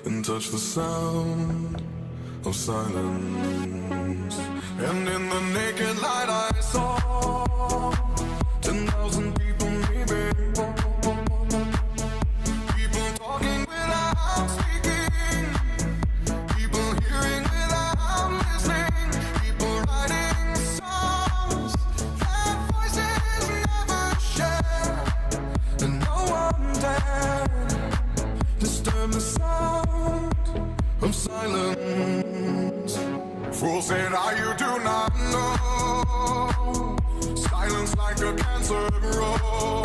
and touch the sound of silence. And in the naked light I saw 10,000 people maybe, people talking without speaking, people hearing without listening, people writing songs that voices never share, and no one dared disturb the sound of silence. Fools say now you do not know, silence like a cancer grows.